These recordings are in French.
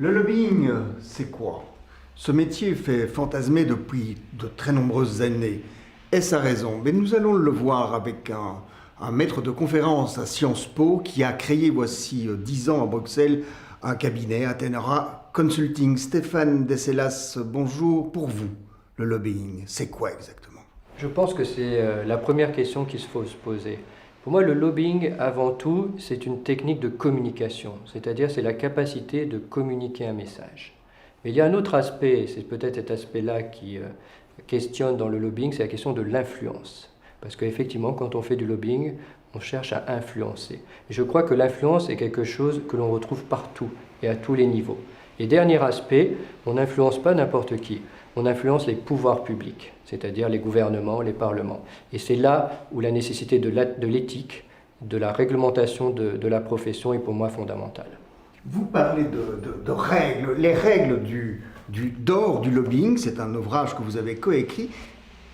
Le lobbying, c'est quoi? Ce métier fait fantasmer depuis de très nombreuses années. Est-ce à raison? Mais nous allons le voir avec un maître de conférence à Sciences Po qui a créé voici 10 ans à Bruxelles un cabinet, Athénora Consulting. Stéphane Desselas, bonjour. Pour vous, le lobbying, c'est quoi exactement? Je pense que c'est la première question qu'il faut se poser. Pour moi, le lobbying, avant tout, c'est une technique de communication, c'est-à-dire c'est la capacité de communiquer un message. Mais il y a un autre aspect, et c'est peut-être cet aspect-là qui questionne dans le lobbying, c'est la question de l'influence. Parce qu'effectivement, quand on fait du lobbying, on cherche à influencer. Et je crois que l'influence est quelque chose que l'on retrouve partout et à tous les niveaux. Et dernier aspect, on n'influence pas n'importe qui. On influence les pouvoirs publics, c'est-à-dire les gouvernements, les parlements. Et c'est là où la nécessité de l'éthique, de la réglementation de la profession est pour moi fondamentale. Vous parlez de règles, les règles d'or du lobbying, c'est un ouvrage que vous avez coécrit.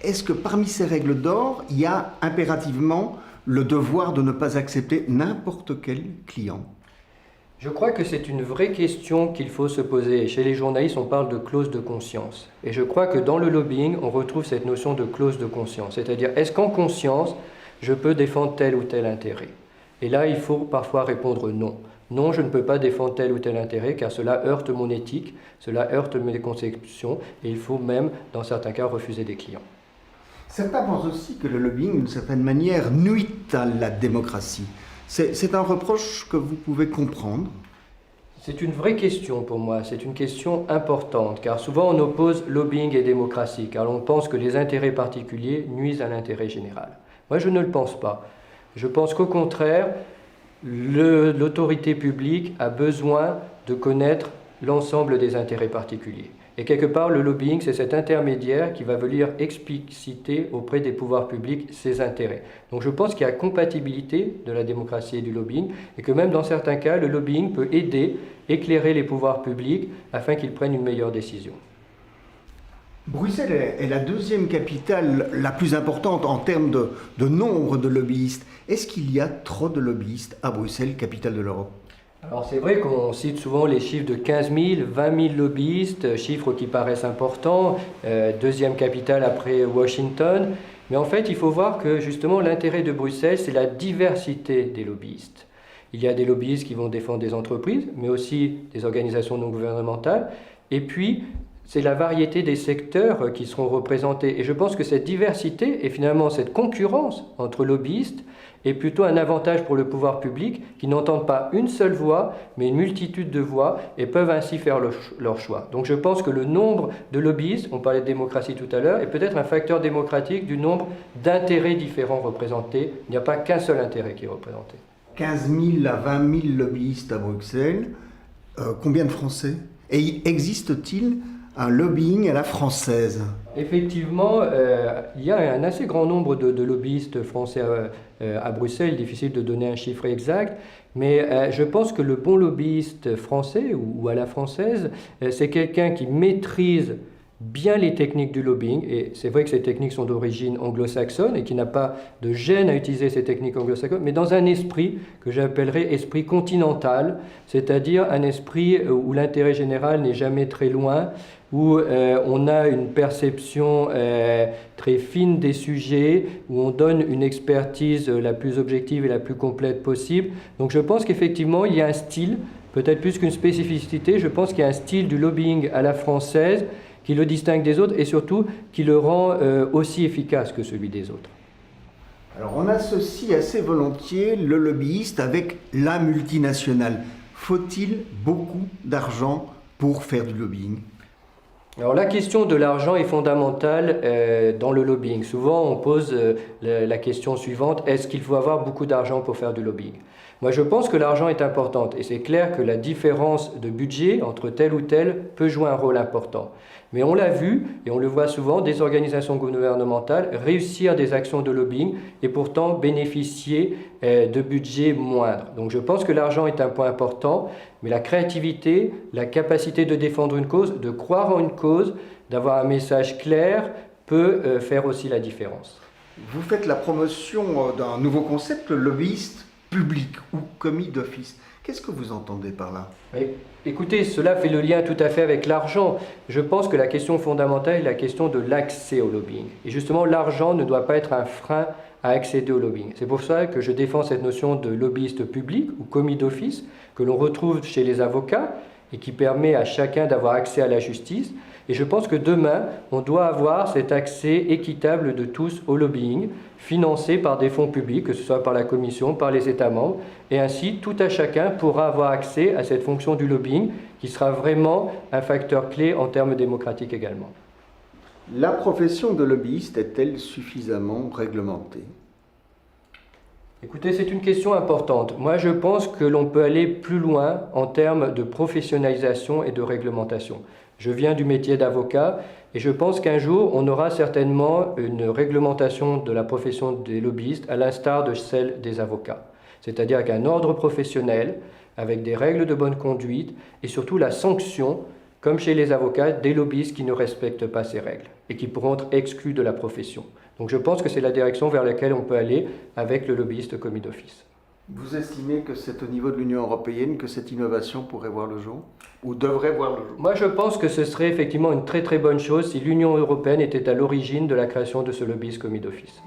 Est-ce que parmi ces règles d'or, il y a impérativement le devoir de ne pas accepter n'importe quel client? Je crois que c'est une vraie question qu'il faut se poser. Chez les journalistes, on parle de clause de conscience. Et je crois que dans le lobbying, on retrouve cette notion de clause de conscience. C'est-à-dire, est-ce qu'en conscience, je peux défendre tel ou tel intérêt? Et là, il faut parfois répondre non. Non, je ne peux pas défendre tel ou tel intérêt car cela heurte mon éthique, cela heurte mes conceptions et il faut même, dans certains cas, refuser des clients. Certains pensent aussi que le lobbying, d'une certaine manière, nuit à la démocratie. C'est un reproche que vous pouvez comprendre? C'est une vraie question pour moi, c'est une question importante, car souvent on oppose lobbying et démocratie, car on pense que les intérêts particuliers nuisent à l'intérêt général. Moi je ne le pense pas. Je pense qu'au contraire, l'autorité publique a besoin de connaître l'ensemble des intérêts particuliers. Et quelque part, le lobbying, c'est cet intermédiaire qui va venir expliciter auprès des pouvoirs publics ses intérêts. Donc je pense qu'il y a compatibilité de la démocratie et du lobbying, et que même dans certains cas, le lobbying peut aider, éclairer les pouvoirs publics afin qu'ils prennent une meilleure décision. Bruxelles est la deuxième capitale la plus importante en termes de nombre de lobbyistes. Est-ce qu'il y a trop de lobbyistes à Bruxelles, capitale de l'Europe? Alors c'est vrai qu'on cite souvent les chiffres de 15 000, 20 000 lobbyistes, chiffres qui paraissent importants, deuxième capitale après Washington. Mais en fait, il faut voir que justement l'intérêt de Bruxelles, c'est la diversité des lobbyistes. Il y a des lobbyistes qui vont défendre des entreprises, mais aussi des organisations non gouvernementales. Et puis, c'est la variété des secteurs qui seront représentés. Et je pense que cette diversité et finalement cette concurrence entre lobbyistes est plutôt un avantage pour le pouvoir public qui n'entendent pas une seule voix, mais une multitude de voix et peuvent ainsi faire leur choix. Donc je pense que le nombre de lobbyistes, on parlait de démocratie tout à l'heure, est peut-être un facteur démocratique du nombre d'intérêts différents représentés. Il n'y a pas qu'un seul intérêt qui est représenté. 15 000 à 20 000 lobbyistes à Bruxelles. Combien de Français? Et existe-t-il un lobbying à la française? Effectivement, il y a un assez grand nombre de lobbyistes français à Bruxelles, difficile de donner un chiffre exact, mais je pense que le bon lobbyiste français ou à la française, c'est quelqu'un qui maîtrise bien les techniques du lobbying, et c'est vrai que ces techniques sont d'origine anglo-saxonne et qui n'a pas de gêne à utiliser ces techniques anglo-saxonnes, mais dans un esprit que j'appellerais esprit continental, c'est-à-dire un esprit où l'intérêt général n'est jamais très loin, où on a une perception très fine des sujets, où on donne une expertise la plus objective et la plus complète possible. Donc je pense qu'effectivement, il y a un style, peut-être plus qu'une spécificité, je pense qu'il y a un style du lobbying à la française qui le distingue des autres et surtout qui le rend aussi efficace que celui des autres. Alors on associe assez volontiers le lobbyiste avec la multinationale. Faut-il beaucoup d'argent pour faire du lobbying? Alors la question de l'argent est fondamentale dans le lobbying. Souvent on pose la question suivante, est-ce qu'il faut avoir beaucoup d'argent pour faire du lobbying? Moi je pense que l'argent est important et c'est clair que la différence de budget entre tel ou tel peut jouer un rôle important. Mais on l'a vu et on le voit souvent, des organisations gouvernementales réussir des actions de lobbying et pourtant bénéficier de budgets moindres. Donc je pense que l'argent est un point important, mais la créativité, la capacité de défendre une cause, de croire en une cause, d'avoir un message clair peut faire aussi la différence. Vous faites la promotion d'un nouveau concept, le lobbyiste public ou commis d'office. Qu'est-ce que vous entendez par là? Écoutez, cela fait le lien tout à fait avec l'argent. Je pense que la question fondamentale est la question de l'accès au lobbying. Et justement, l'argent ne doit pas être un frein à accéder au lobbying. C'est pour ça que je défends cette notion de lobbyiste public ou commis d'office que l'on retrouve chez les avocats et qui permet à chacun d'avoir accès à la justice. Et je pense que demain, on doit avoir cet accès équitable de tous au lobbying, financé par des fonds publics, que ce soit par la Commission, par les États membres, et ainsi tout à chacun pourra avoir accès à cette fonction du lobbying, qui sera vraiment un facteur clé en termes démocratiques également. La profession de lobbyiste est-elle suffisamment réglementée? Écoutez, c'est une question importante. Moi, je pense que l'on peut aller plus loin en termes de professionnalisation et de réglementation. Je viens du métier d'avocat et je pense qu'un jour, on aura certainement une réglementation de la profession des lobbyistes à l'instar de celle des avocats. C'est-à-dire avec un ordre professionnel, avec des règles de bonne conduite et surtout la sanction, comme chez les avocats, des lobbyistes qui ne respectent pas ces règles et qui pourront être exclus de la profession. Donc je pense que c'est la direction vers laquelle on peut aller avec le lobbyiste commis d'office. Vous estimez que c'est au niveau de l'Union européenne que cette innovation pourrait voir le jour ou devrait voir le jour? Moi, je pense que ce serait effectivement une très très bonne chose si l'Union européenne était à l'origine de la création de ce lobbyiste commis d'office.